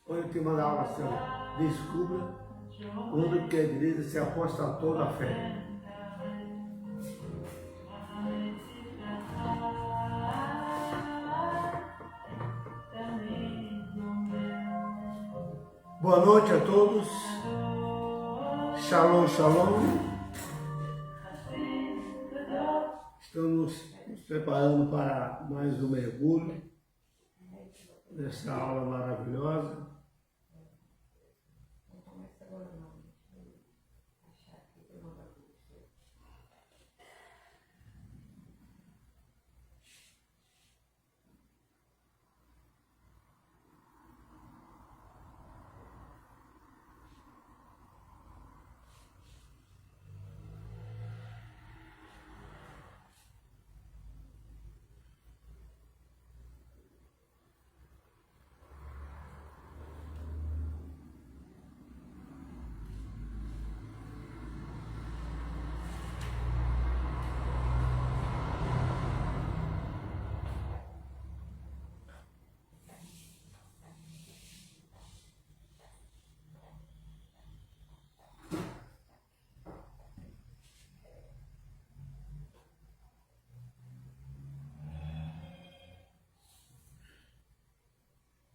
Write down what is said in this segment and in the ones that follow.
Hoje o tema da aula assim, descubra onde que a igreja se apostatou da fé. Boa noite a todos. Shalom, shalom. Estamos nos preparando para mais um mergulho nessa aula maravilhosa.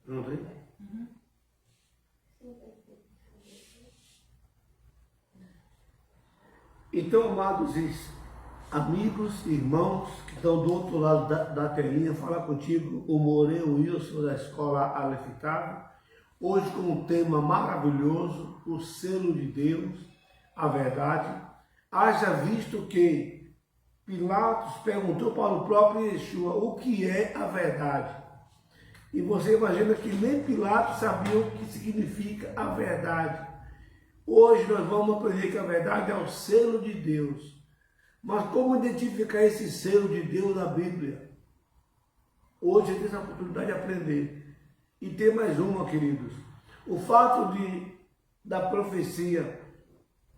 Pronto aí? Então, amados amigos, irmãos que estão do outro lado da telinha, fala contigo o Moreno Wilson da Escola Alefitável, hoje com um tema maravilhoso, o selo de Deus, a verdade. Haja visto que Pilatos perguntou para o próprio Yeshua o que é a verdade. E você imagina que nem Pilatos sabia o que significa a verdade. Hoje nós vamos aprender que a verdade é o selo de Deus. Mas como identificar esse selo de Deus na Bíblia? Hoje a gente tem essa oportunidade de aprender. E tem mais uma, queridos. O fato da profecia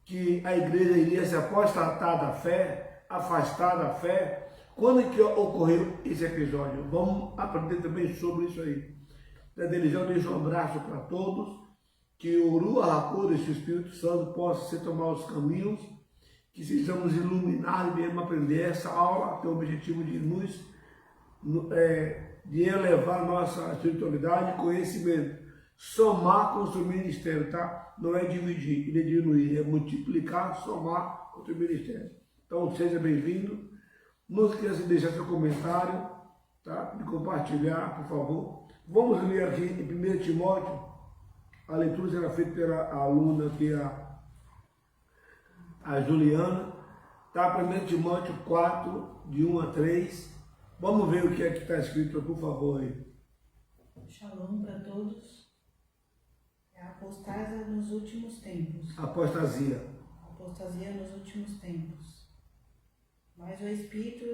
que a igreja iria se apostatar da fé, afastar da fé, quando que ocorreu esse episódio? Vamos aprender também sobre isso aí. Da religião, deixo um abraço para todos. Que o Ruach HaKodesh, o Espírito Santo, possa se tomar os caminhos, que sejamos iluminados e viemos aprender. Essa aula tem o objetivo de de elevar nossa espiritualidade e conhecimento, somar com o seu ministério, tá? Não é dividir, ele é diminuir, é multiplicar, somar com o seu ministério. Então seja bem-vindo, não esqueça de deixar seu comentário, tá? De compartilhar, por favor. Vamos ler aqui em 1 Timóteo. A leitura será feita pela aluna aqui, a Juliana. Tá? 1 Timóteo 4, de 1 a 3. Vamos ver o que é que está escrito, por favor. Aí. Shalom para todos. É a apostasia nos últimos tempos. Apostasia. Apostasia nos últimos tempos. Mas o Espírito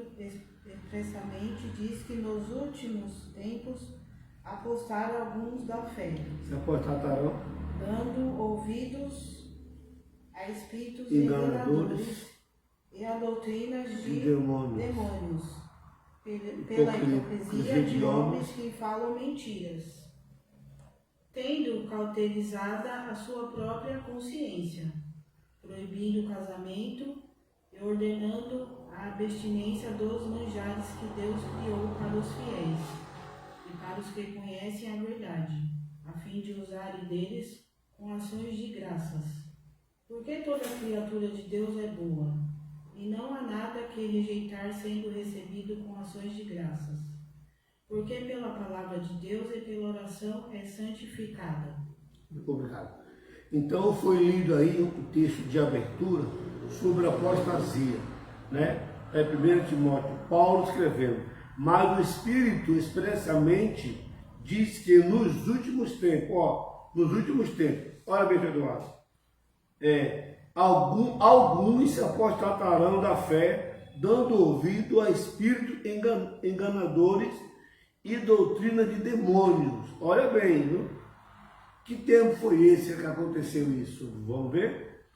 expressamente diz que nos últimos tempos apostaram alguns da fé, Se apostatarão, dando ouvidos a espíritos enganadores e a doutrinas de demônios, pela hipocrisia de homens que falam mentiras, tendo cauterizada a sua própria consciência, proibindo o casamento e ordenando a abstinência dos manjares que Deus criou para os fiéis e para os que conhecem a verdade, a fim de usarem deles com ações de graças. Porque toda criatura de Deus é boa, e não há nada que rejeitar sendo recebido com ações de graças. Porque pela palavra de Deus e pela oração é santificada. Obrigado. Então foi lido aí o texto de abertura sobre a apostasia, né? É 1 Timóteo, Paulo escrevendo. Mas o Espírito expressamente diz que nos últimos tempos, olha bem, Eduardo, alguns se apostatarão da fé, dando ouvido a espíritos enganadores e doutrina de demônios. Olha bem, viu? Que tempo foi esse que aconteceu isso? Vamos ver?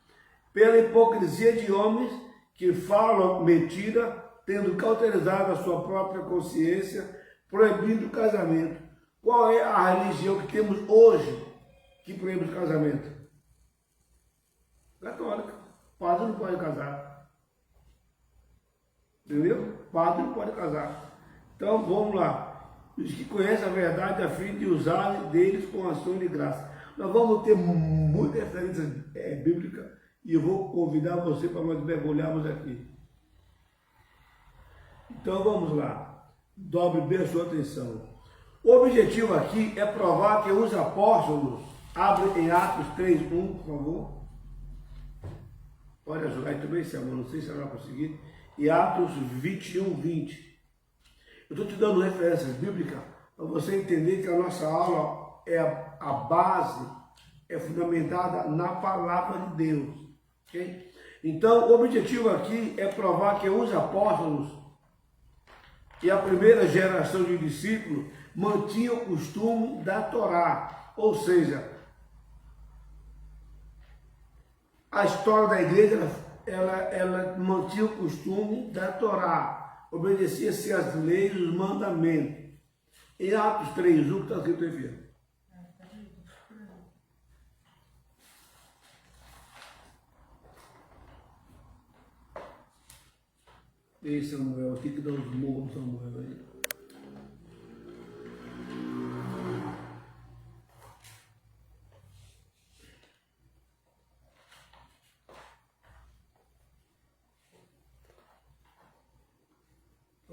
Pela hipocrisia de homens que falam mentira, tendo cauterizado a sua própria consciência, proibindo o casamento. Qual é a religião que temos hoje que proíbe o casamento? Católica. Padre não pode casar. Entendeu? Padre não pode casar. Então vamos lá. Os que conhecem a verdade a fim de usar deles com ações de graça. Nós vamos ter muitas referências bíblicas e eu vou convidar você para nós mergulharmos aqui. Então vamos lá. Dobre bem a sua atenção. O objetivo aqui é provar que os apóstolos, abre em Atos 3:1, por favor. Pode ajudar aí também, Samuel, não sei se ela vai conseguir. E Atos 21:20. Eu estou te dando referências bíblicas para você entender que a nossa aula a base é fundamentada na palavra de Deus. Okay? Então, o objetivo aqui é provar que os apóstolos e a primeira geração de discípulos mantinham o costume da Torá, ou seja, a história da igreja, ela mantinha o costume da Torá, obedecia-se às leis e os mandamentos. Em Atos 3:1, que está escrito aí, filho. Ei, Samuel, aqui que dá uns morros, Samuel aí.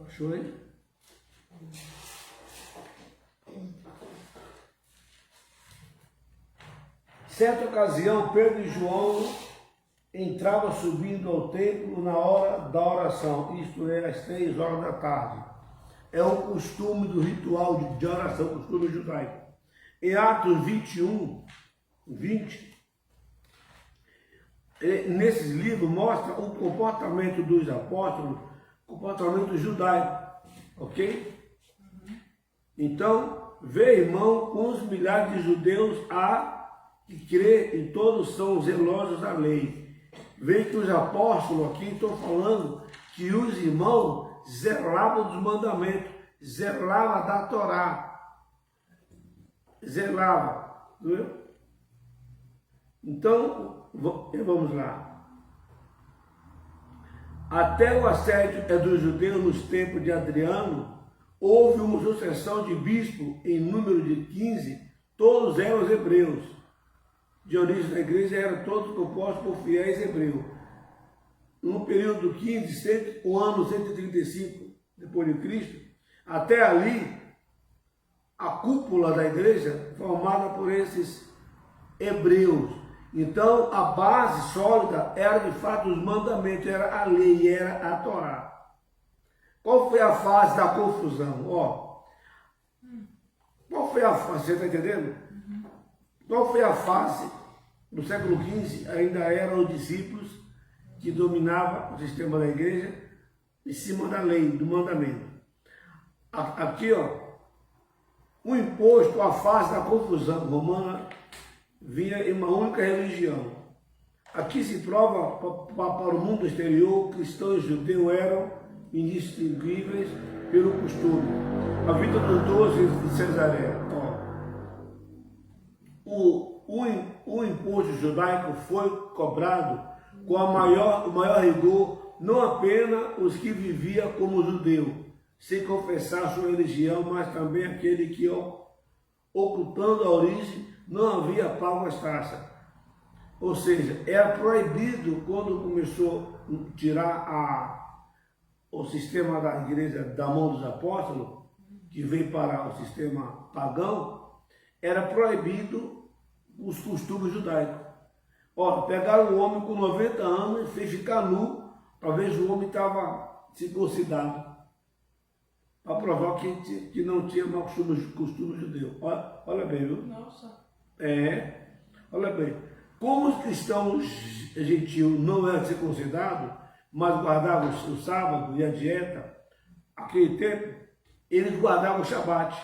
Achou aí? Certa ocasião, Pedro e João entravam subindo ao templo na hora da oração, isto é, às 3 horas da tarde. É um costume do ritual de oração, costume judaico. Em Atos 21:20, nesses livros mostra o comportamento dos apóstolos, comportamento judaico, ok? Então, vê, irmão, uns milhares de judeus que crê e todos são zelosos da lei. Vê que os apóstolos aqui estão falando que os irmãos zelavam dos mandamentos, zelavam da Torá, zelavam, viu? Então, vamos lá. Até o assédio dos judeus nos tempos de Adriano, houve uma sucessão de bispos em número de 15, todos eram os hebreus. De origem da igreja eram todos compostos por fiéis hebreus. No período 15, o ano 135 depois de Cristo, até ali, a cúpula da igreja formada por esses hebreus. Então, a base sólida era de fato os mandamentos, era a lei, era a Torá. Qual foi a fase da confusão? Qual foi a fase? Você está entendendo? Qual foi a fase? No século XV, ainda eram os discípulos que dominavam o sistema da igreja em cima da lei, do mandamento. Aqui, o imposto, a fase da confusão romana vinha em uma única religião. Aqui se prova para o mundo exterior, cristãos e judeus eram indistinguíveis pelo costume. A vida dos 12 de Cesareia. O imposto judaico foi cobrado com o maior rigor, não apenas os que viviam como judeu, sem confessar sua religião, mas também aquele que, ocultando a origem, não havia pago as taxas. Ou seja, era proibido, quando começou a tirar o sistema da igreja da mão dos apóstolos, que veio para o sistema pagão, era proibido os costumes judaicos. Pegaram o homem com 90 anos e fez ficar nu, para ver se o homem estava circuncidado, para provar que não tinha mais costume judeu. Olha bem, viu? Nossa. Olha bem. Como os cristãos gentios não eram circuncidados, mas guardavam o sábado e a dieta, naquele tempo, eles guardavam o Shabat.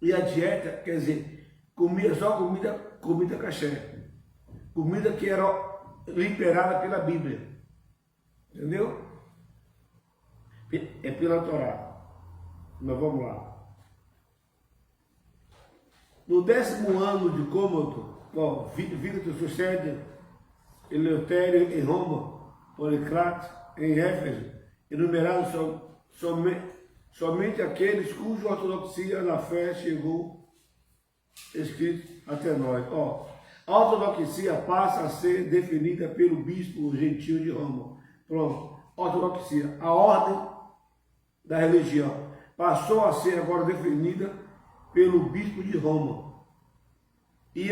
E a dieta, quer dizer, comia só comida caché. Comida que era liberada pela Bíblia. Entendeu? É pela Torá. Mas vamos lá. No 10º ano de Cômodo, Victor sucede Eleutério em Roma, Policrates em Éfeso, enumerados somente aqueles cuja ortodoxia na fé chegou escrito até nós. A ortodoxia passa a ser definida pelo bispo gentil de Roma. Pronto, ortodoxia, a ordem da religião, passou a ser agora definida pelo bispo de Roma e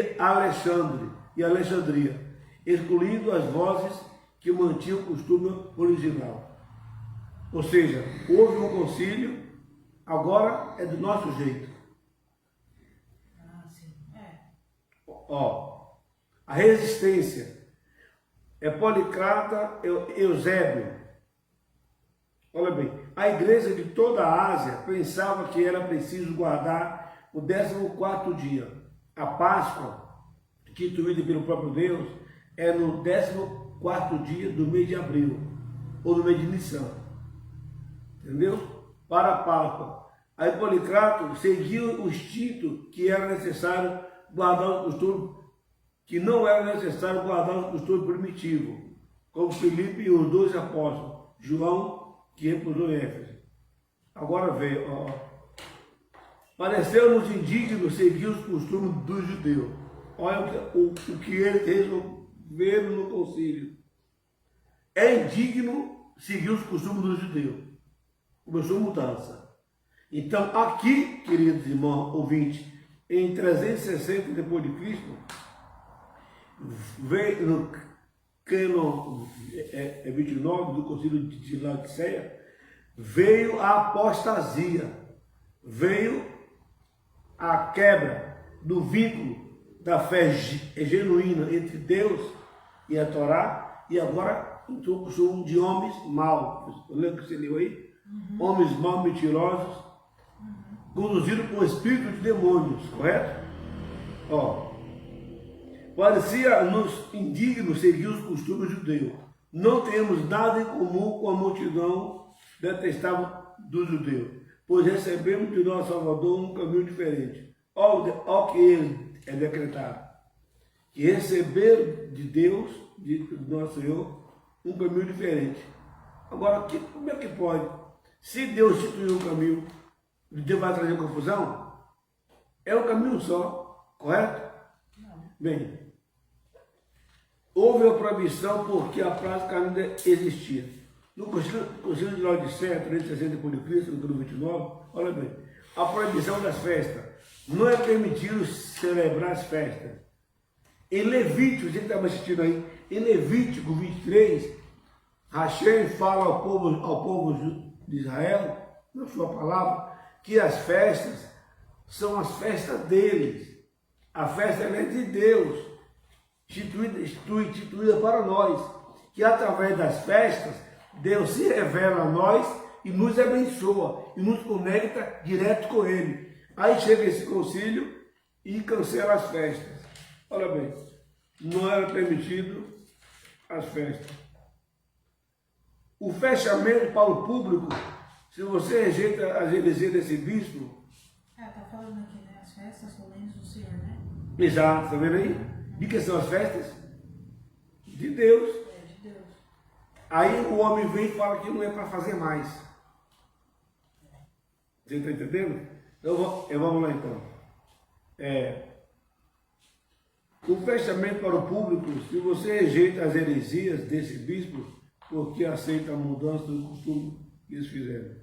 Alexandria, excluindo as vozes que mantinham o costume original. Ou seja, houve um concílio, agora é do nosso jeito. Sim. A resistência é Policrata, Eusébio. Olha bem, a igreja de toda a Ásia pensava que era preciso guardar o 14º dia. A Páscoa, instituída pelo próprio Deus, é no 14º dia do mês de abril, ou no mês de Nissan. Entendeu? Para a Páscoa. Aí Policrato seguia o instinto que era necessário guardar o costume, que não era necessário guardar o costume primitivo, como Filipe e os 12 apóstolos, João, que repousou em Éfeso. Agora veio, pareceu-nos indigno seguir os costumes dos judeus. Olha o que eles resolveram no concílio. É indigno seguir os costumes dos judeus. Começou mudança. Então, aqui, queridos irmãos ouvintes, em 360 depois de Cristo, veio no cânon 29 do concílio de Laodiceia, veio a apostasia, veio a quebra do vínculo da fé genuína entre Deus e a Torá, e agora entrou o costume de homens maus. Lembra que você leu aí? Homens maus, mentirosos, conduzidos por espírito de demônios, correto? Parecia-nos indigno seguir os costumes judeus. Não temos nada em comum com a multidão detestável dos judeus, pois recebemos de nosso Salvador um caminho diferente. Ao que ele é decretado, que receber de Deus, de nosso Senhor, um caminho diferente. Agora, como é que pode? Se Deus instituiu um caminho, Deus vai trazer confusão? É um caminho só, correto? Não. Bem, houve a proibição porque a prática ainda existia. No concílio de Laodiceia, 360 depois de Cristo, no capítulo 29, olha bem, a proibição das festas. Não é permitido celebrar as festas. Em Levítico, a gente estava assistindo aí, em Levítico 23, Hashem fala ao povo de Israel, na sua palavra, que as festas são as festas deles. A festa é de Deus, instituída para nós, que através das festas, Deus se revela a nós e nos abençoa, e nos conecta direto com Ele. Aí chega esse concílio e cancela as festas. Olha bem, não era permitido as festas. O fechamento para o público, se você rejeita as heresias desse bispo... Está falando aqui, né? As festas solenes do Senhor, né? Exato, está vendo aí? De que são as festas? De Deus. De Deus. Aí o homem vem e fala que não é para fazer mais. Você está entendendo? Então, vamos lá então. O fechamento para o público, se você rejeita as heresias desse bispo, porque aceita a mudança do costume que eles fizeram.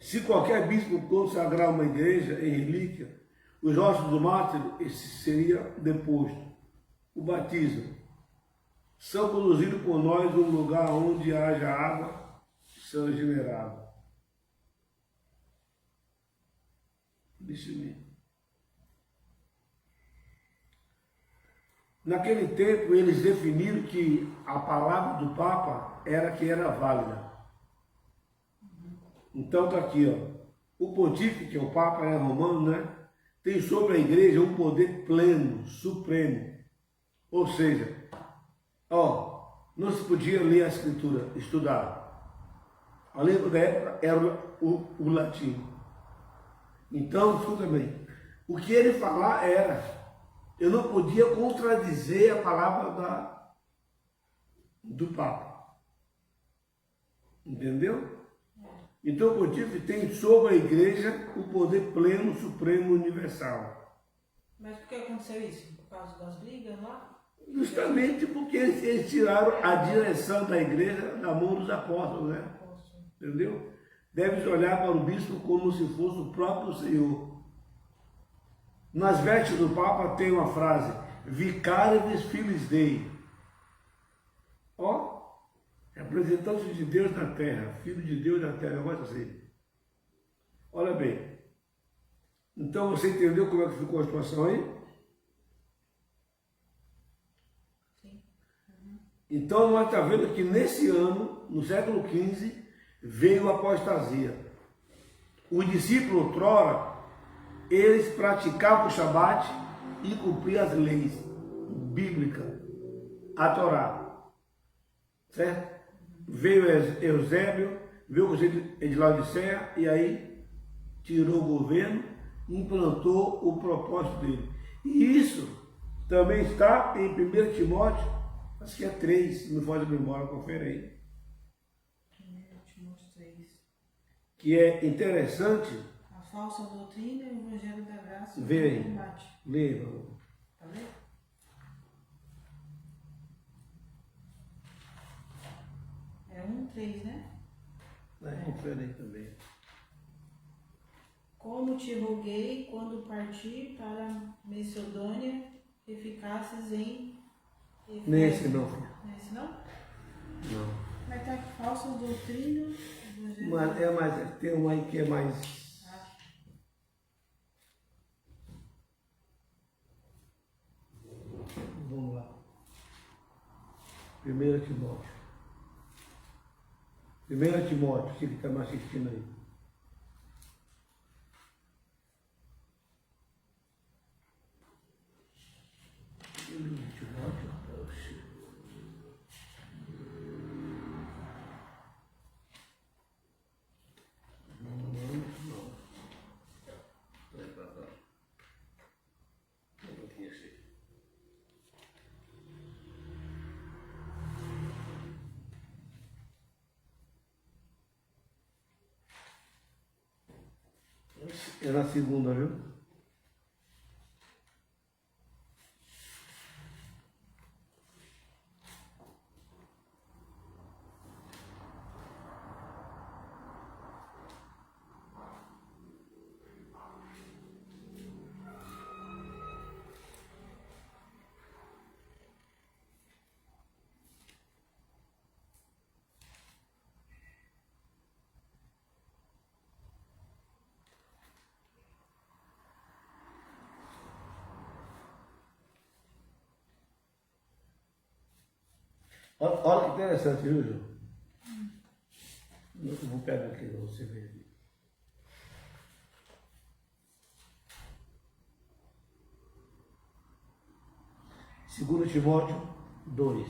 Se qualquer bispo consagrar uma igreja em relíquia, os ossos do mártir seria deposto. O batismo. São conduzidos por nós a um lugar onde haja água, são regenerados. Deixa eu ver. Naquele tempo, eles definiram que a palavra do Papa era que era válida. Então está aqui, o pontífice, que é o Papa, é romano, né? Tem sobre a igreja um poder pleno, supremo. Ou seja, não se podia ler a escritura, estudar. A língua da época era o latim. Então, escuta bem, O que ele falar era. Eu não podia contradizer a palavra do Papa. Entendeu? Então o pontífice tem sobre a igreja o poder pleno, supremo, universal. Mas por que aconteceu isso? Por causa das brigas lá? Justamente porque eles tiraram a direção da igreja da mão dos apóstolos, né? Entendeu? Deve olhar para o bispo como se fosse o próprio Senhor. Nas vestes do Papa tem uma frase, Vicarius Filii Dei. Ó, representante de Deus na terra, filho de Deus na terra, negócio assim. Olha bem. Então você entendeu como é que ficou a situação aí? Sim. Então nós estamos vendo que nesse ano, no século XV, veio a apostasia. Os discípulos outrora, eles praticavam o Shabat e cumpriam as leis bíblicas, a Torá, certo? Veio Eusébio, veio o conselho de Laodiceia e aí tirou o governo e implantou o propósito dele. E isso também está em 1 Timóteo, acho que é 3, se não for de memória, confere aí. 1 Timóteo 3. Que é interessante. A falsa doutrina e o evangelho da graça. Vê aí. Combate. Lê, Tá vendo? É 1:3, né? confere aí também. Como te roguei quando parti para Macedônia, que ficasses em Efésia. Nesse não, filho. Nesse não? Não. Mas tá aqui, falsa doutrina. Evangelho. Mas tem um aí que é mais. Vamos lá. 1 Timóteo. 1 Timóteo, se ele está me assistindo aí. É na segunda, viu? Olha que interessante, viu, João? Eu vou pegar aqui para você ver. 2 Timóteo 2.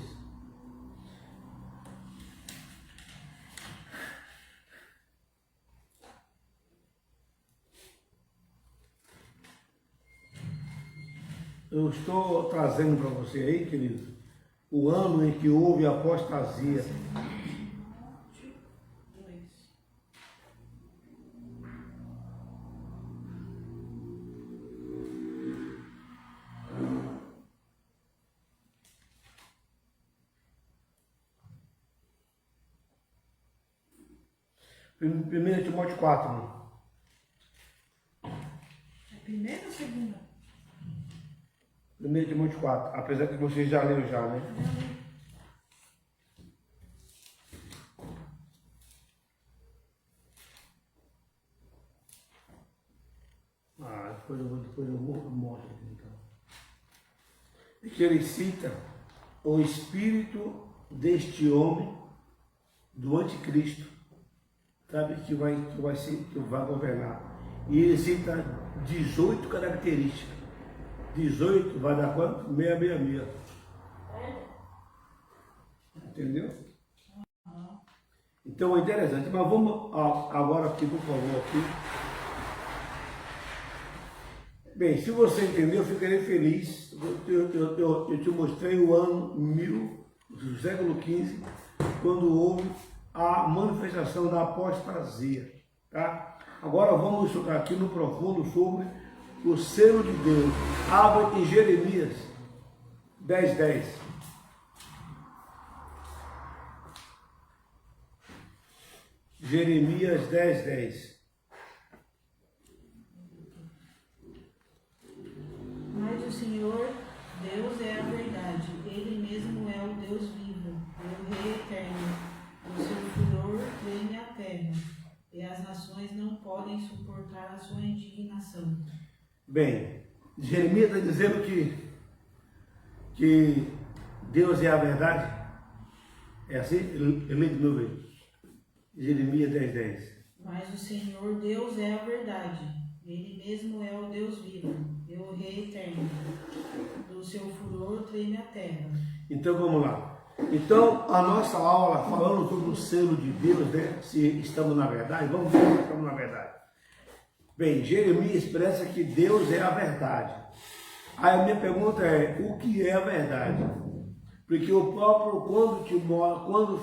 Eu estou trazendo para você aí, querido, o ano em que houve a apostasia. Primeiro Timóteo 4. É primeira ou segunda? 1 Timóteo 4, apesar que você já leu já, né? Depois eu mostro aqui então. E que ele cita o espírito deste homem, do anticristo, sabe, que vai governar. E ele cita 18 características. 18 vai dar quanto? 666. Entendeu? Então é interessante. Mas vamos agora aqui, por favor, aqui. Bem, se você entendeu, eu ficarei feliz. Eu te mostrei o ano 1000, do século XV, quando houve a manifestação da apostasia. Tá? Agora vamos estudar aqui no profundo sobre o selo de Deus. Abra em Jeremias 10:10. Jeremias 10:10. Mas o Senhor, Deus é a verdade, Ele mesmo é o Deus vivo, o Rei eterno. O seu furor treme a terra, e as nações não podem suportar a sua indignação. Bem, Jeremias está dizendo que Deus é a verdade. É assim? Eu leio de novo aí. Jeremias 10:10. Mas o Senhor, Deus é a verdade, Ele mesmo é o Deus vivo, é o Rei eterno. Do seu furor treme a terra. Então vamos lá. Então a nossa aula falando sobre o selo de Deus, né? Se estamos na verdade, vamos ver se estamos na verdade. Bem, Jeremias expressa que Deus é a verdade. Aí a minha pergunta é, o que é a verdade? Porque o próprio, quando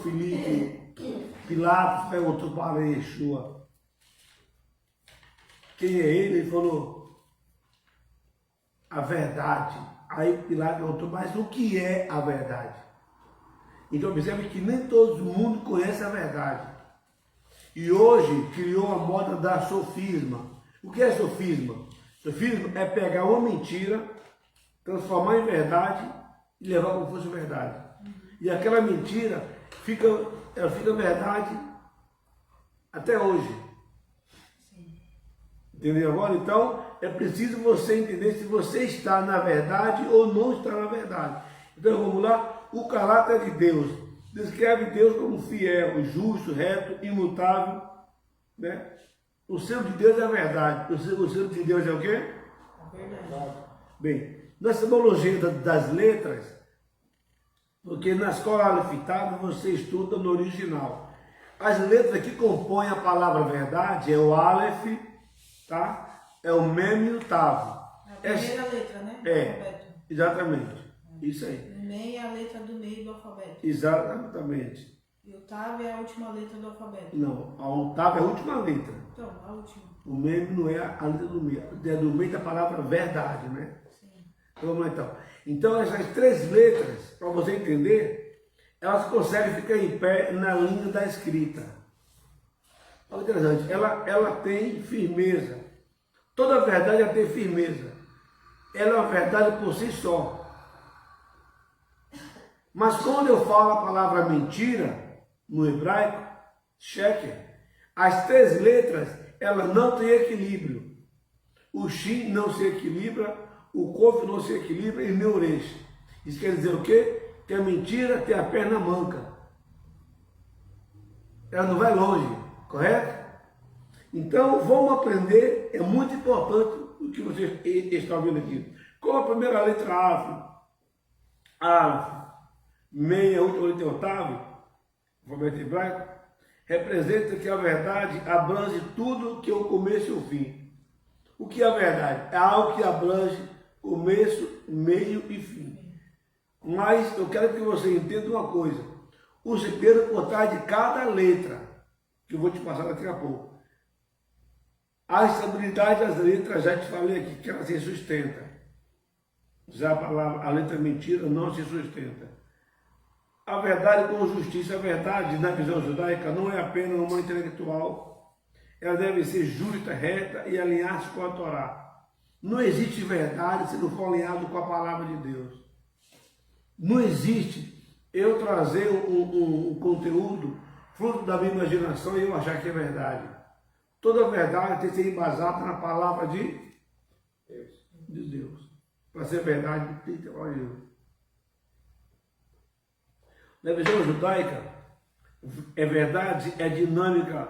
Pilatos perguntou para Yeshua quem é ele falou a verdade. Aí Pilatos perguntou, mas o que é a verdade? Então percebe que nem todo mundo conhece a verdade. E hoje criou a moda da sofisma. O que é sofisma? Sofisma é pegar uma mentira, transformar em verdade e levar como fosse verdade. E aquela mentira fica verdade até hoje. Entendeu agora? Então é preciso você entender se você está na verdade ou não está na verdade. Então vamos lá. O caráter de Deus descreve Deus como fiel, justo, reto, imutável, né? O selo de Deus é a verdade. O selo de Deus é o quê? A verdade. Bem, na simbologia das letras, porque na escola alefitada você estuda no original. As letras que compõem a palavra verdade é o Aleph, tá? É o Mem e o Tav. A primeira letra, né? É, exatamente. Isso aí. O Mem é a letra do meio do alfabeto. Exatamente. E o Tav é a última letra do alfabeto. Não, a Tav é a última letra. Então, a última. O Mem não é a letra do meio. É do meio da palavra verdade, né? Sim. Então, vamos lá então. Então, essas três letras, para você entender, elas conseguem ficar em pé na linha da escrita. Olha que interessante. Ela tem firmeza. Toda verdade ela tem firmeza. Ela é uma verdade por si só. Mas quando eu falo a palavra mentira, no hebraico, sheker, as três letras, elas não têm equilíbrio. O shin não se equilibra, o kof não se equilibra e nem o resh. Isso quer dizer o quê? Que a mentira tem a perna manca. Ela não vai longe, correto? Então, vamos aprender, é muito importante o que vocês estão vendo aqui. Qual a primeira letra Aleph? Meia, última letra Tav, alfabeto hebraico, representa que a verdade abrange tudo que é o começo e o fim. O que é a verdade? É algo que abrange começo, meio e fim. Mas eu quero que você entenda uma coisa. O segredo por trás de cada letra, que eu vou te passar daqui a pouco. A estabilidade das letras, já te falei aqui, que ela se sustenta. Já a letra mentira não se sustenta. A verdade com justiça, a verdade na visão judaica não é apenas uma intelectual, ela deve ser justa, reta e alinhar-se com a Torá. Não existe verdade se não for alinhado com a palavra de Deus. Não existe eu trazer um conteúdo fruto da minha imaginação e eu achar que é verdade. Toda verdade tem que ser embasada na palavra de Deus. Para ser verdade, tem que ter palavra de Deus. Na visão judaica, é verdade, é dinâmica,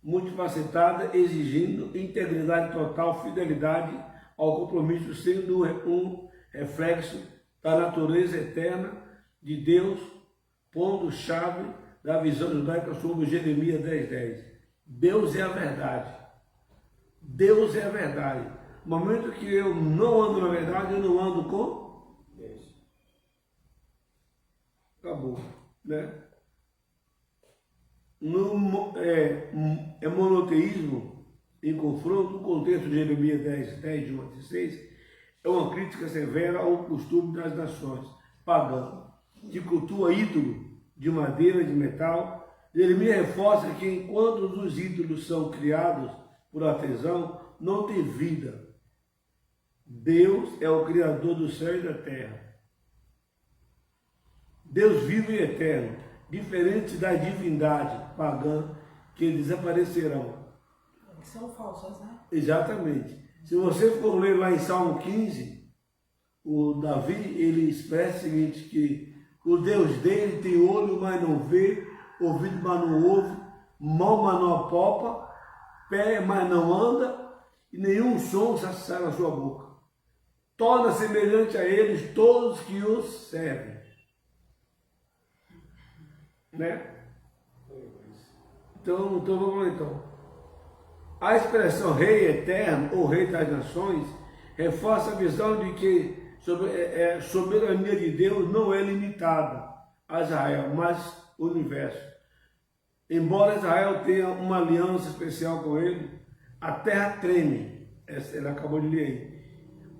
multifacetada, exigindo integridade total, fidelidade ao compromisso, sendo um reflexo da natureza eterna de Deus, ponto-chave da visão judaica sobre Jeremias 10:10. Deus é a verdade. Deus é a verdade. No momento que eu não ando na verdade, eu não ando com Deus. Acabou, né? É monoteísmo em confronto, o contexto de Jeremias 10, de 1 a 16, é uma crítica severa ao costume das nações pagãs, que cultua ídolo de madeira, de metal. Jeremias reforça que enquanto os ídolos são criados por artesão, não tem vida. Deus é o Criador do céu e da terra. Deus vivo e eterno, diferente da divindade pagã que desaparecerão. Que são falsas, né? Exatamente. Se você for ler lá em Salmo 15, o Davi, ele expressa o seguinte, que o Deus dele tem olho, mas não vê, ouvido, mas não ouve, mão, mas não apalpa, pé, mas não anda, e nenhum som sai na sua boca. Torna semelhante a eles todos que os servem. Né? Então vamos lá então. A expressão rei eterno ou rei das nações reforça a visão de que a soberania de Deus não é limitada a Israel, mas o universo. Embora Israel tenha uma aliança especial com ele, a terra treme. Ele acabou de ler aí.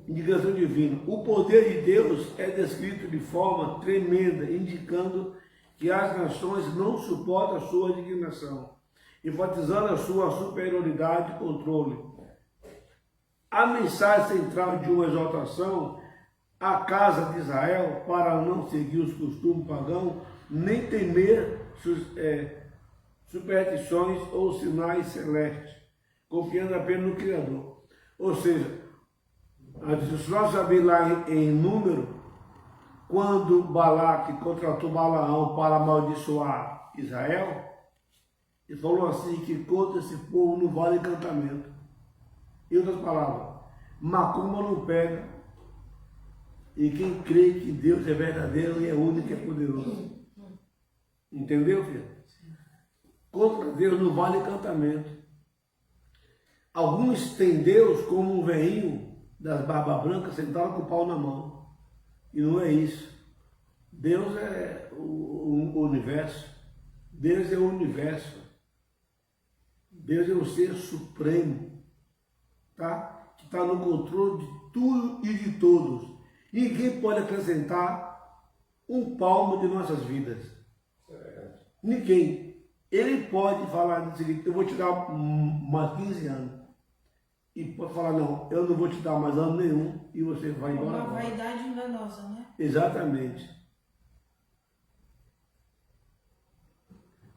Indicação divina. O poder de Deus é descrito de forma tremenda, indicando que as nações não suportam a sua indignação, enfatizando a sua superioridade e controle. A mensagem central de uma exortação à casa de Israel para não seguir os costumes pagãos, nem temer superstições ou sinais celestes, confiando apenas no Criador. Ou seja, se nós sabemos lá em Número, quando Balaque contratou Balaão para amaldiçoar Israel, ele falou assim, que contra esse povo não vale encantamento. Em outras palavras, macumba não pega, e quem crê que Deus é verdadeiro e é único e é poderoso. Entendeu, filho? Contra Deus não vale encantamento. Alguns têm Deus como um velhinho das barbas brancas sentado com o pau na mão. E não é isso. Deus é o universo. Deus é o universo. Deus é o ser supremo, tá? Que está no controle de tudo e de todos. Ninguém pode acrescentar um palmo de nossas vidas. Ninguém. Ele pode falar o seguinte, eu vou te dar mais 15 anos. E pode falar, não, eu não vou te dar mais ano nenhum e você vai embora. Uma vaidade enganosa, né? Exatamente.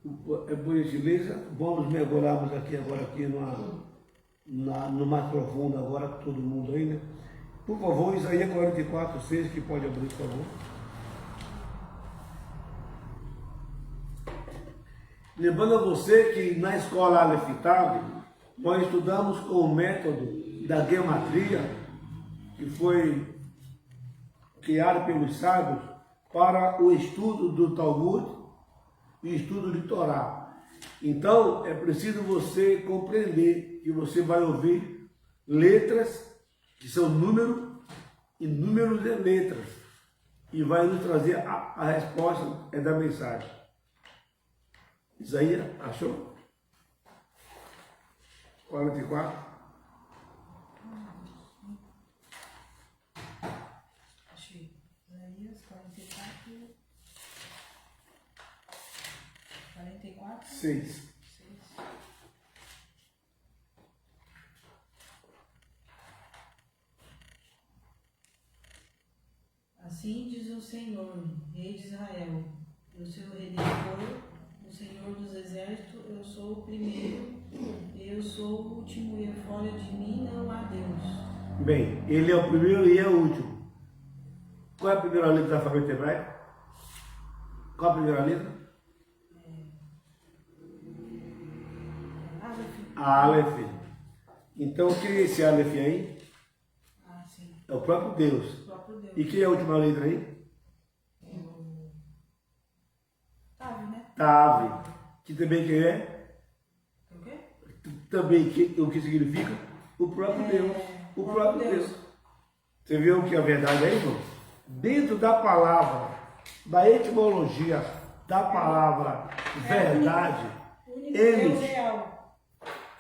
Por gentileza, vamos mergulharmos aqui agora no mais profundo agora com todo mundo aí, né? Por favor, Isaías 44, 6, que pode abrir, por favor. Lembrando a você que na escola Aleph Tav, nós estudamos com o método da gematria, que foi criado pelos sábios para o estudo do Talmud e estudo de Torá. Então, é preciso você compreender que você vai ouvir letras, que são números, e números de letras, e vai nos trazer a resposta da mensagem. Isaías, achou? 44. Achei. Isaías 44. 44? 6. Assim diz o Senhor, Rei de Israel, o seu Redentor, o Senhor dos Exércitos, eu sou o primeiro, eu sou o último, e fora de mim não há Deus. Bem, ele é o primeiro e é o último. Qual é a primeira letra do alfabeto hebraico? Qual a primeira letra? Aleph. Então, quem é esse Aleph aí? Sim. É o próprio Deus. O próprio Deus. E quem é a última letra aí? Tav, né? Tav. Que também quem é? O quê? Também o que significa? O próprio Deus. o próprio Deus. Você viu que a verdade é, irmão? Dentro da palavra, da etimologia da palavra verdade, emite.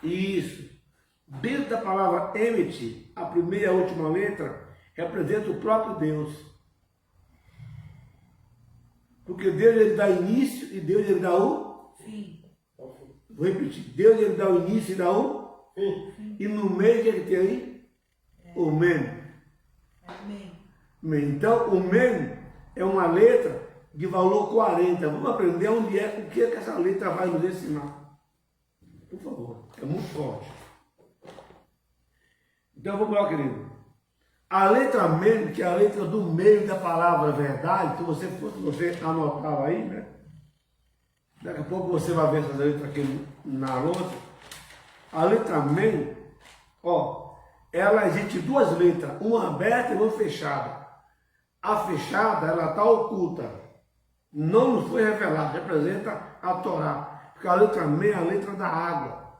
Isso. Dentro da palavra emite, a primeira e a última letra representa o próprio Deus. Porque Deus ele dá início e Deus ele dá o fim. Vou repetir. Deus ele dá o início e dá o fim. E no meio que ele tem aí? O men. Amém. Então, o men é uma letra de valor 40. Vamos aprender onde é, o que é que essa letra vai nos ensinar. Por favor, é muito forte. Então, vamos lá, querido. A letra men, que é a letra do meio da palavra verdade, se você anotava aí, né? Daqui a pouco você vai ver essa letra aqui na lousa. A letra men, ó, ela existe duas letras, uma aberta e uma fechada. A fechada, ela está oculta, não nos foi revelada, representa a Torá. Porque a letra men é a letra da água.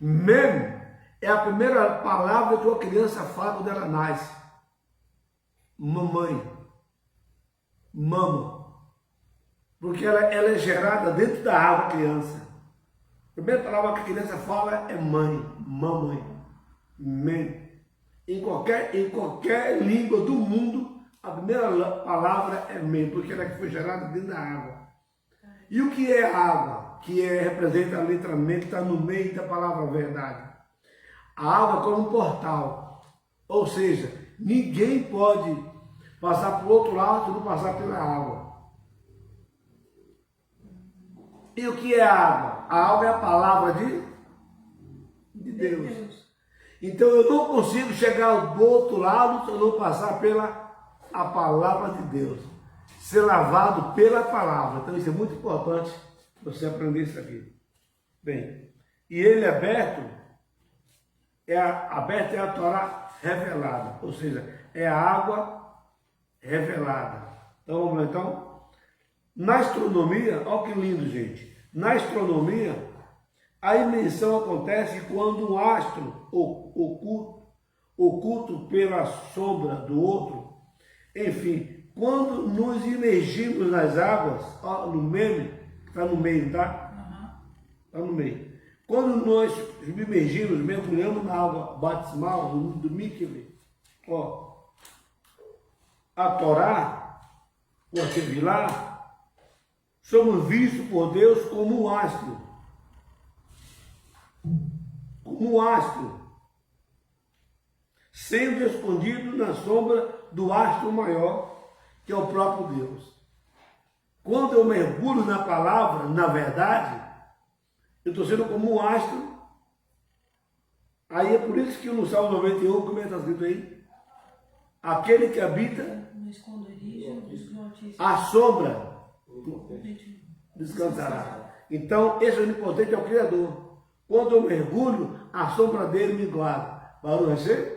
Mem é a primeira palavra que uma criança fala quando ela nasce. Mamãe. Mama. Porque ela é gerada dentro da água, criança. A primeira palavra que a criança fala é mãe. Mamãe. Men. Em qualquer língua do mundo, a primeira palavra é men, porque ela foi gerada dentro da água. E o que é água? Que representa a letra men, que está no meio da palavra verdade. A água como um portal. Ou seja, ninguém pode passar para o outro lado se não passar pela água. E o que é a água? A água é a palavra de Deus. Então eu não consigo chegar do outro lado se eu não passar pela a palavra de Deus. Ser lavado pela palavra. Então isso é muito importante você aprender isso aqui. Bem, e ele aberto é a Torá revelada. Ou seja, é a água revelada. Então vamos lá então. Na astronomia, olha que lindo, gente. Na astronomia, a imensão acontece quando um astro oculto pela sombra do outro, enfim, quando nos imergimos nas águas, ó, no meme, está no meio, tá? Está no meio. Quando nós imergimos, mergulhamos na água batismal do Mikveh, ó, a Torá, o Tevilá, somos vistos por Deus como um astro. Como um astro. Sendo escondido na sombra do astro maior, que é o próprio Deus. Quando eu mergulho na palavra, na verdade, eu estou sendo como um astro. Aí é por isso que no Salmo 91, como está escrito aí? Aquele que habita no esconderijo dos Altíssimos, a sombra descansará. Então, esse onipotente é o Criador. Quando eu mergulho, a sombra dele me guarda. Baruch Hashem?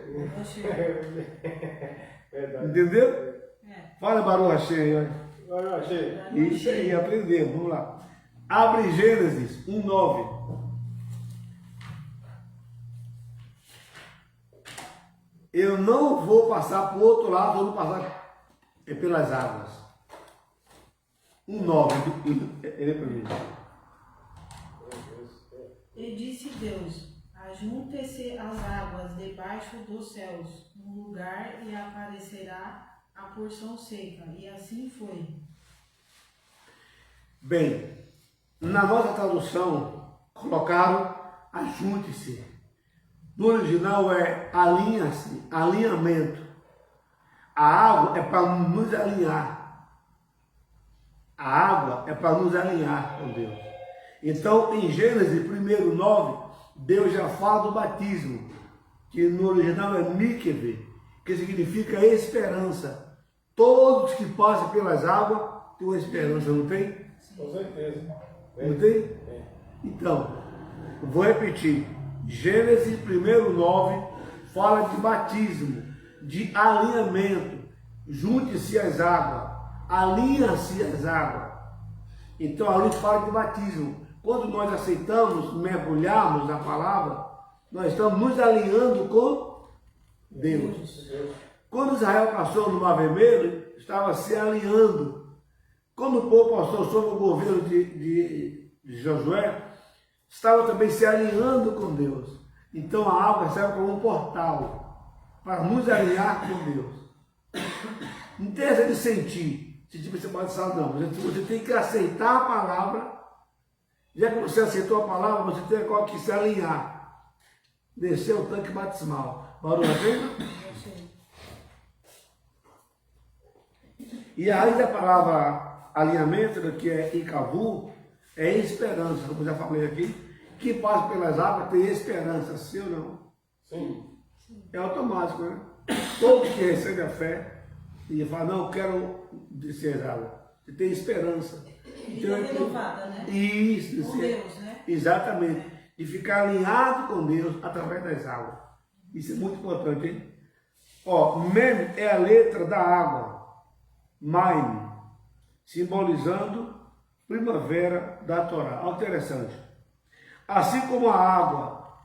Entendeu? Fala Baruch Hashem aí. Baruch Hashem. Isso aí, aprendemos. Vamos lá. Abre Gênesis 1:9. Eu não vou passar para o outro lado, eu vou passar pelas águas. 1:9, ele é para mim. E disse Deus: ajunte-se as águas debaixo dos céus, num lugar, e aparecerá a porção seca. E assim foi. Bem, na nossa tradução, colocaram ajunte-se. No original é alinha-se, alinhamento. A água é para nos alinhar. A água é para nos alinhar com Deus. Então, em Gênesis 1:9, Deus já fala do batismo, que no original é Mikveh, que significa esperança. Todos que passam pelas águas têm uma esperança, não tem? Com certeza. Não tem? Então, vou repetir. Gênesis 1:9 fala de batismo, de alinhamento. Junte-se as águas, alinha-se as águas. Então, ali fala de batismo. Quando nós aceitamos, mergulharmos na palavra, nós estamos nos alinhando com Deus. Quando Israel passou no Mar Vermelho, estava se alinhando. Quando o povo passou sob o governo de Josué, estava também se alinhando com Deus. Então a água serve como um portal para nos alinhar com Deus. Não tem essa de sentir você pode falar, não. Você tem que aceitar a palavra. Já que você aceitou a palavra, você tem agora que se alinhar. Descer o tanque batismal. Barulho, tem? E a raiz da palavra alinhamento, que é Ikavu, é esperança, como eu já falei aqui. Que passa pelas águas tem esperança, sim ou não? Sim. É automático, né? Todo que recebe a fé e fala, não, eu quero descer as águas. Você tem esperança. Vida renovada, né? Isso, com Deus, né? Exatamente. E ficar alinhado com Deus através das águas. Isso é muito importante, hein? Ó, Mem é a letra da água. Maim, simbolizando primavera da Torá. Olha que interessante. Assim como a água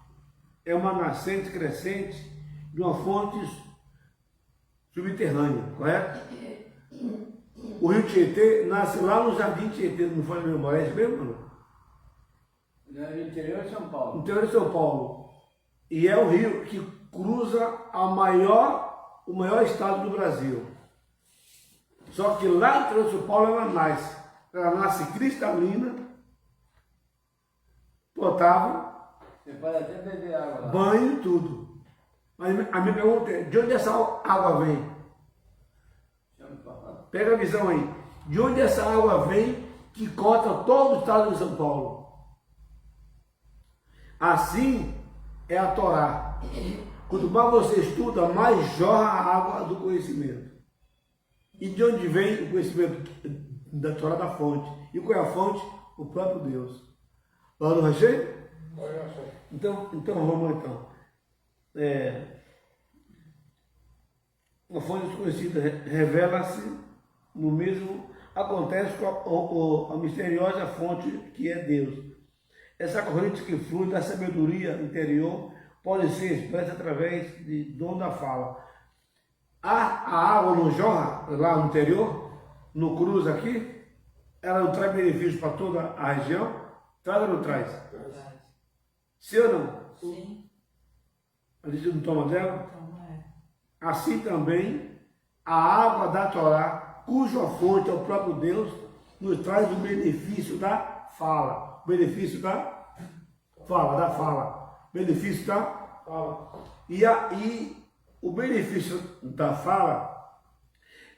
é uma nascente crescente de uma fonte subterrânea, correto? O rio Tietê nasce lá no Jardim Tietê, não foi na memória, é isso mesmo, não? No interior de São Paulo. No interior de São Paulo. E é o rio que cruza o maior estado do Brasil. Só que lá no interior de São Paulo ela nasce cristalina, potável, Você pode até beber água lá. banho e tudo. Mas a minha pergunta é, de onde essa água vem? Pega a visão aí. De onde essa água vem que corta todo o estado de São Paulo? Assim é a Torá. Quanto mais você estuda, mais jorra a água do conhecimento. E de onde vem o conhecimento da Torá? Da fonte. E qual é a fonte? O próprio Deus. Lá no Rachê? Então vamos então. Uma fonte desconhecida revela-se no mesmo, acontece com a misteriosa fonte que é Deus. Essa corrente que flui da sabedoria interior pode ser expressa através de dom da fala. A água não jorra lá no interior, no cruz aqui, ela não traz benefícios para toda a região? Traz ou não traz? Sim ou não? Sim. A gente não toma dela? Então, Assim também, a água da Torá, cuja fonte é o próprio Deus, nos traz o benefício da fala. O benefício da fala. Benefício da fala. E o benefício da fala,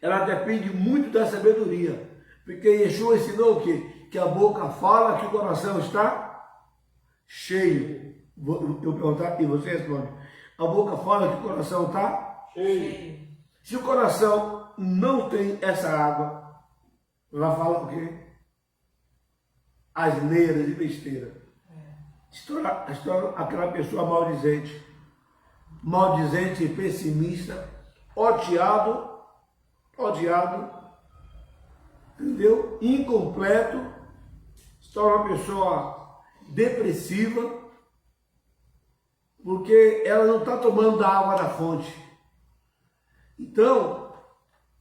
ela depende muito da sabedoria. Porque Yeshua ensinou o quê? Que a boca fala, que o coração está cheio. Eu perguntar e você responde. A boca fala que o coração está Cheio. Se o coração não tem essa água, vai falar o quê? Asneiras e besteira. Aquela pessoa maldizente e pessimista, odiado, entendeu? Incompleto, se torna uma pessoa depressiva, porque ela não está tomando da água da fonte. Então,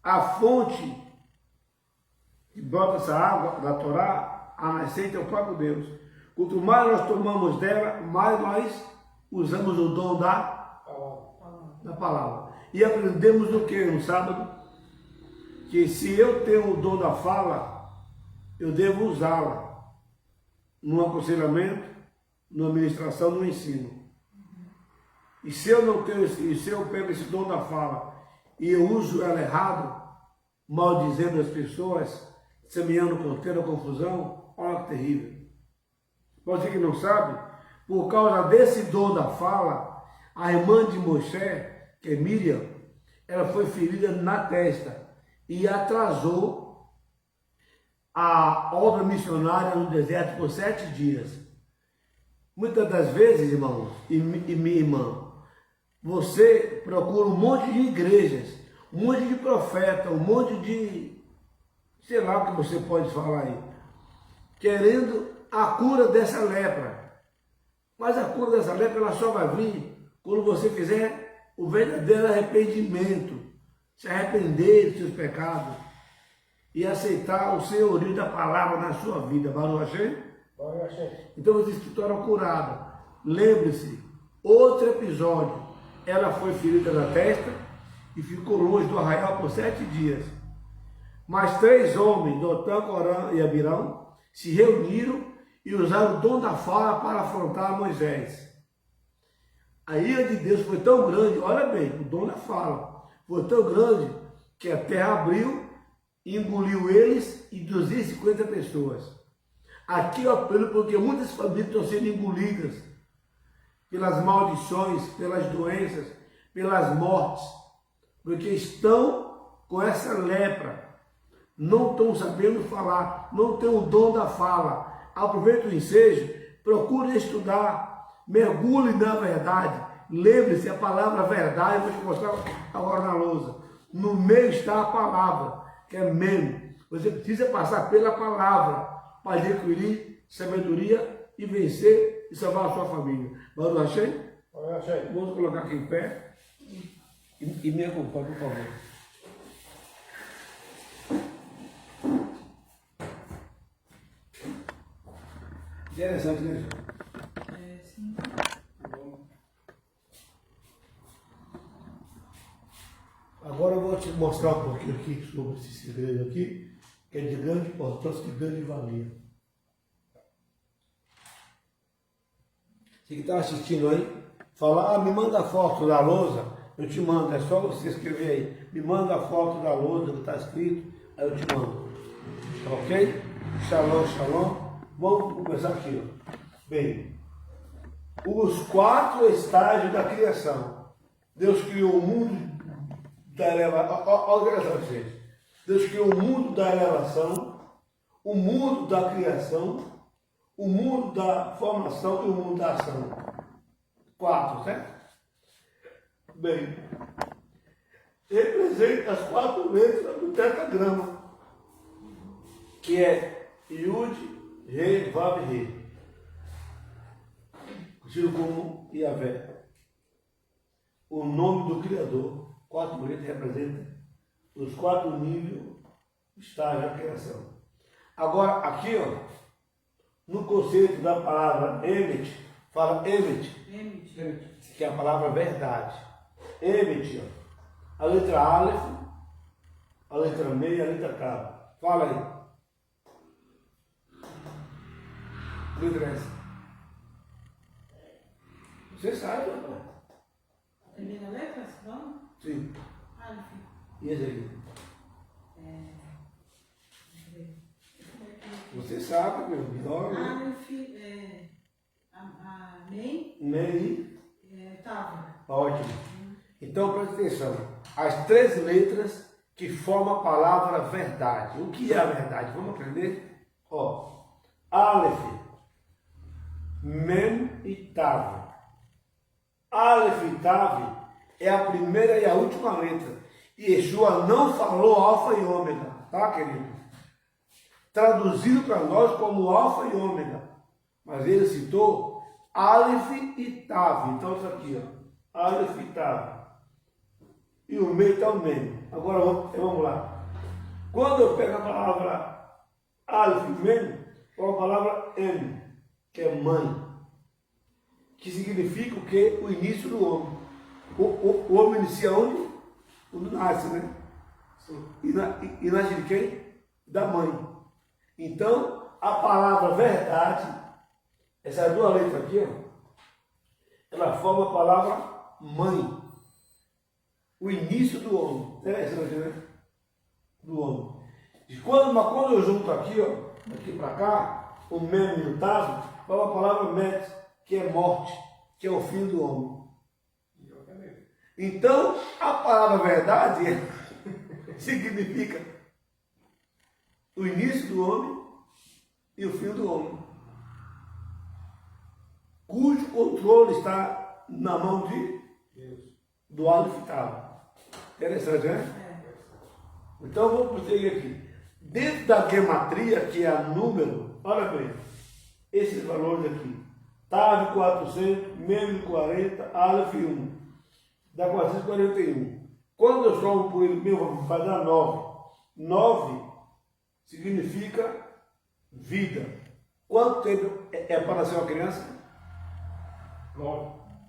a fonte que brota essa água da Torá, a nascente é o próprio Deus. Quanto mais nós tomamos dela, mais nós usamos o dom da palavra. E aprendemos o que no sábado? Que se eu tenho o dom da fala, eu devo usá-la no aconselhamento, na administração, no ensino. E se eu não tenho, e se eu pego esse dom da fala e eu uso ela errado, maldizendo as pessoas, semeando contenda, confusão, olha que terrível. Você que não sabe, por causa desse dom da fala, a irmã de Moshe, que é Miriam, ela foi ferida na testa e atrasou a obra missionária no deserto por 7 dias. Muitas das vezes, irmãos e minha irmã, você procura um monte de igrejas, um monte de profeta, um monte de, sei lá o que você pode falar aí, querendo a cura dessa lepra. Mas a cura dessa lepra ela só vai vir quando você fizer o verdadeiro arrependimento, se arrepender dos seus pecados e aceitar o senhorio da palavra na sua vida. Baruch Hashem? Então você se torna curado. Lembre-se, outro episódio, ela foi ferida na testa e ficou longe do arraial por 7 dias. Mas 3 homens, Dotã, Corã e Abirão, se reuniram e usaram o dom da fala para afrontar Moisés. A ira de Deus foi tão grande, olha bem, o dom da fala foi tão grande que a terra abriu e engoliu eles e 250 pessoas. Aqui eu apelo porque muitas famílias estão sendo engolidas pelas maldições, pelas doenças, pelas mortes, porque estão com essa lepra, não estão sabendo falar, não têm o dom da fala. Aproveite o ensejo, procure estudar, mergulhe na verdade. Lembre-se, a palavra verdade, eu vou te mostrar agora na lousa. No meio está a palavra, que é mem. Você precisa passar pela palavra para adquirir sabedoria e vencer e salvar a sua família. Baruch Hashem? Vamos colocar aqui em pé e me acompanhe, por favor. Interessante, né, gente? Sim. Agora eu vou te mostrar um pouquinho aqui sobre esse segredo aqui, que é de grande importância, de grande valia. Você que está assistindo aí, fala, me manda a foto da lousa, eu te mando, é só você escrever aí, me manda a foto da lousa que está escrito, aí eu te mando. Ok? Shalom, shalom. Vamos começar aqui, ó. Bem, os 4 estágios da criação. Deus criou o mundo da elevação. Olha interessante, gente. Deus criou o mundo da elevação, o mundo da criação, o mundo da formação e o mundo da ação. 4, certo? Bem, representa as 4 letras do tetragrama, que é Yud, Re, Vav, Re. Conhecido como Yahvé. O nome do Criador. 4 letras representam os 4 níveis, estágios da criação. Agora, aqui, ó, no conceito da palavra Emet, fala Emet, que é a palavra verdade. Emet, ó, a letra Aleph, a letra Mei, a letra K. Fala aí. Letra essa. Você sabe, rapaz. A primeira letra, vamos? Sim. Aleph. E esse aqui? Você sabe, meu melhor. Aleph, Mei. Mei. Tava. Ótimo. Então, preste atenção. As 3 letras que formam a palavra verdade. O que é a verdade? Vamos aprender? Ó. Aleph, Mem e Tav. Aleph e Tav é a primeira e a última letra. E Yeshua não falou alfa e ômega, tá, querido? Traduzido para nós como alfa e ômega. Mas ele citou Aleph e Tav. Então isso aqui, ó. Aleph e Tav. E o meio está o Mem. Agora vamos lá. Quando eu pego a palavra Aleph e Mem, é a palavra Em, que é mãe. Que significa o quê? O início do homem. O homem inicia onde? Quando nasce, né? E nasce de quem? Da mãe. Então, a palavra verdade, essas 2 letras aqui, ó, ela forma a palavra mãe. O início do homem. Interessante, né? Do homem. Mas quando eu junto aqui, ó, daqui para cá, o Mem e o Tav, forma a palavra Met, que é morte, que é o fim do homem. Então, a palavra verdade significa o início do homem e o fim do homem, cujo controle está na mão de Deus, do Aleph e Tav. Interessante, né? Então, vamos prosseguir aqui. Dentro da gematria, que é número, olha bem, esses valores aqui. Tav 400, Mem 40, Aleph 1. dá 441. Quando eu somo por ele mesmo, vai dar 9. 9 significa vida. Quanto tempo é para nascer uma criança?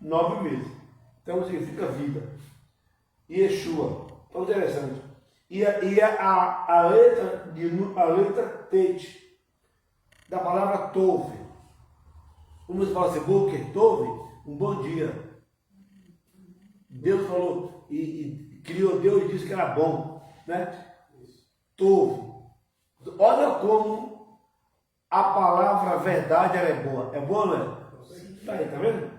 9 meses. Então significa vida. Yeshua. Então interessante. E a letra Tete, da palavra Tove. Como se fala assim, Boker, Tove, um bom dia. Deus falou, e criou Deus e disse que era bom. Né? Tove. Olha como a palavra verdade ela é boa. É boa, não é? Tá aí, tá vendo?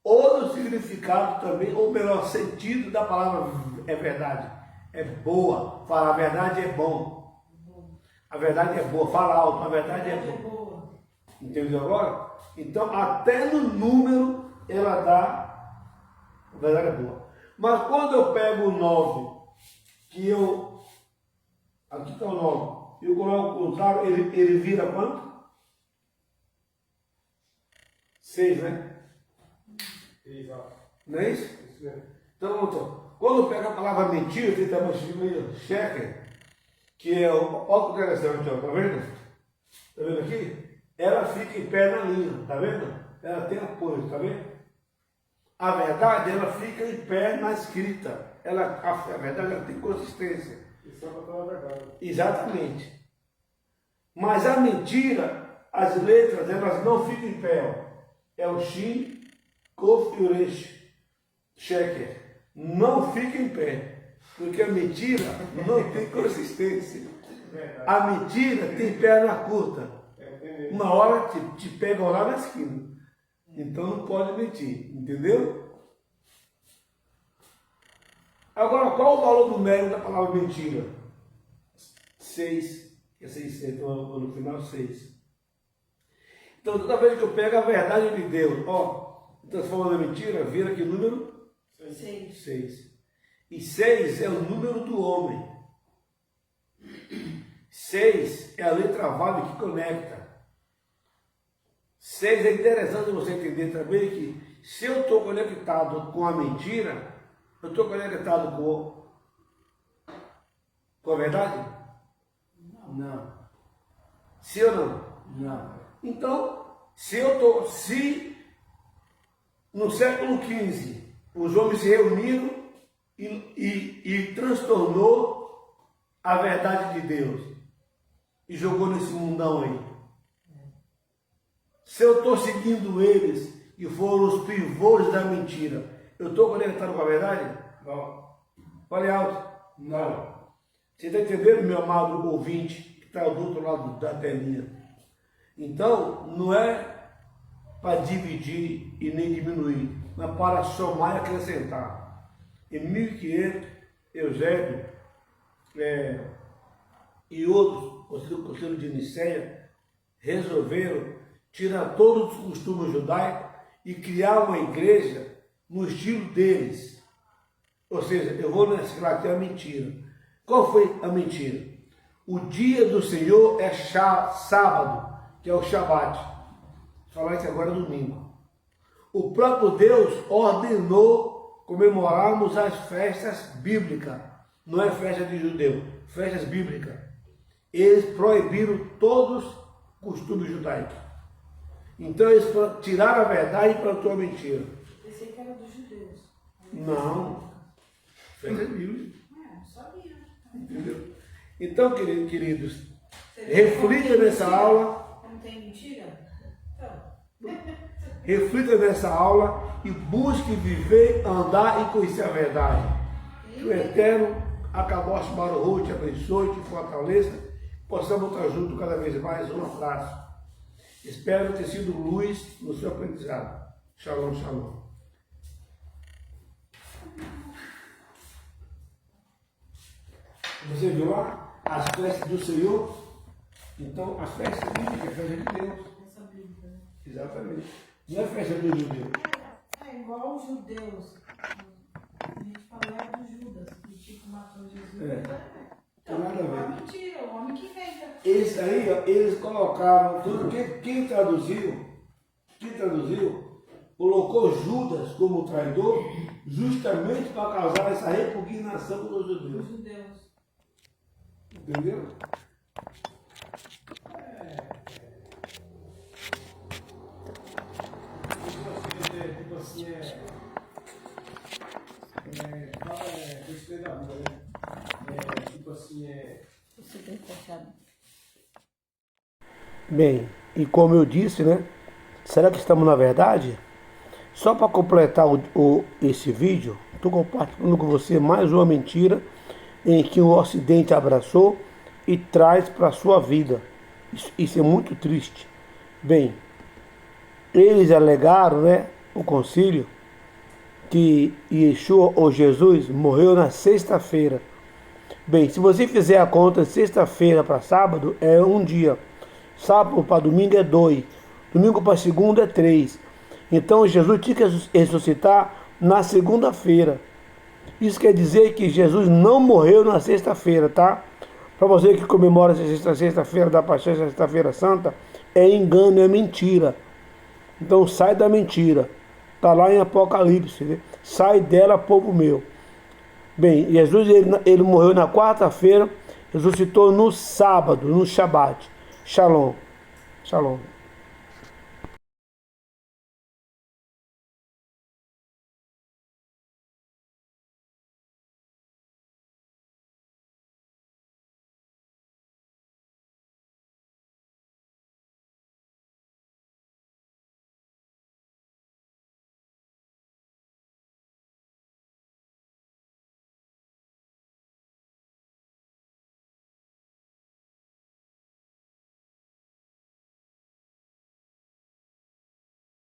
Outro significado também, ou melhor, sentido da palavra é verdade. É boa. Falar a verdade é bom. A verdade é boa. Fala alto, a verdade é boa. Entendeu agora? Então, até no número, ela dá a verdade é boa. Mas quando eu pego o 9, que eu... Aqui está o 9. Eu coloco o contrário, ele vira quanto? 6, né? Exato. Não é isso? Isso mesmo. Então, quando eu pego a palavra mentira, tem também escrito sheker, que é o que interessante, ó, tá vendo? Tá vendo aqui? Ela fica em pé na linha, tá vendo? Ela tem apoio, tá vendo? A verdade, ela fica em pé na escrita. A verdade, ela tem consistência. Isso é para falar a verdade. Exatamente. Mas a mentira, as letras, elas não ficam em pé. Ó. É o Shin, Kof e o Resh, Sheker. Não fica em pé. Porque a mentira não tem consistência. A mentira tem perna curta. Uma hora te pegam lá na esquina. Então não pode mentir. Entendeu? Agora, qual o valor numérico da palavra mentira? 6. É 600, no final 6. Então, toda vez que eu pego a verdade de Deus, ó, transformando a mentira, vira que número? 6. 6. E 6 é o número do homem. 6 é a letra vale que conecta. 6 é interessante você entender também que se eu estou conectado com a mentira, eu estou conectado com a verdade? Não. Sim ou não? Não. Então, se no século XV os homens se reuniram e transtornou a verdade de Deus e jogou nesse mundão aí. Se eu estou seguindo eles e foram os pivôs da mentira, eu estou conectado com a verdade? Não. Fale alto. Não. Você está entendendo, meu amado ouvinte, que está do outro lado da telinha? Então, não é para dividir e nem diminuir, mas para somar e acrescentar. Em 1500, Eusébio e outros, o Conselho de Nicéia, resolveram tirar todos os costumes judaicos e criar uma igreja no estilo deles. Ou seja, eu vou mesclar aqui a mentira. Qual foi a mentira? O dia do Senhor é sábado, que é o Shabat. Vou falar isso agora domingo. O próprio Deus ordenou comemorarmos as festas bíblicas. Não é festa de judeu, festas bíblicas. Eles proibiram todos os costumes judaicos. Então eles tiraram a verdade e plantou a mentira. Pensei que era dos judeus. Não. Festas bíblicas. Não sabia. Entendeu? Então, queridos, reflita nessa aula. Não tem mentira? Então. Reflita nessa aula e busque viver, andar e conhecer a verdade. Que o Eterno, Akadosh Baruch Hu, te abençoe, te fortaleça, possamos estar juntos cada vez mais. Um abraço. Espero ter sido luz no seu aprendizado. Shalom, shalom. Você viu lá as festas do Senhor? Então, as festas bíblicas é festa de Deus. Essa Bíblia, né? Exatamente. Não é festa do judeu. É igual os judeus. A gente fala dos Judas, que tipo matou Jesus. É. Então, Nada a ver. é uma mentira, o homem que inventa. Esse aí, ó, eles colocaram tudo. Quem traduziu, colocou Judas como traidor justamente para causar essa repugnação dos judeus. Os judeus. Entendeu? Tipo assim, gostei da vida, né? Tipo assim, Você tem fechado. Bem, e como eu disse, né? Será que estamos na verdade? Só para completar esse vídeo, estou compartilhando com você mais uma mentira em que o Ocidente abraçou e traz para a sua vida. Isso é muito triste. Bem, eles alegaram, né, o concílio, que Yeshua ou Jesus morreu na sexta-feira. Bem, se você fizer a conta, sexta-feira para sábado é um dia, sábado para domingo é 2, domingo para segunda é 3. Então Jesus tinha que ressuscitar na segunda-feira. Isso quer dizer que Jesus não morreu na sexta-feira, tá? Para você que comemora a sexta-feira da Paixão, sexta-feira santa, é engano, é mentira. Então sai da mentira. Está lá em Apocalipse. Né? Sai dela, povo meu. Bem, Jesus ele morreu na quarta-feira, ressuscitou no sábado, no Shabat. Shalom. Shalom.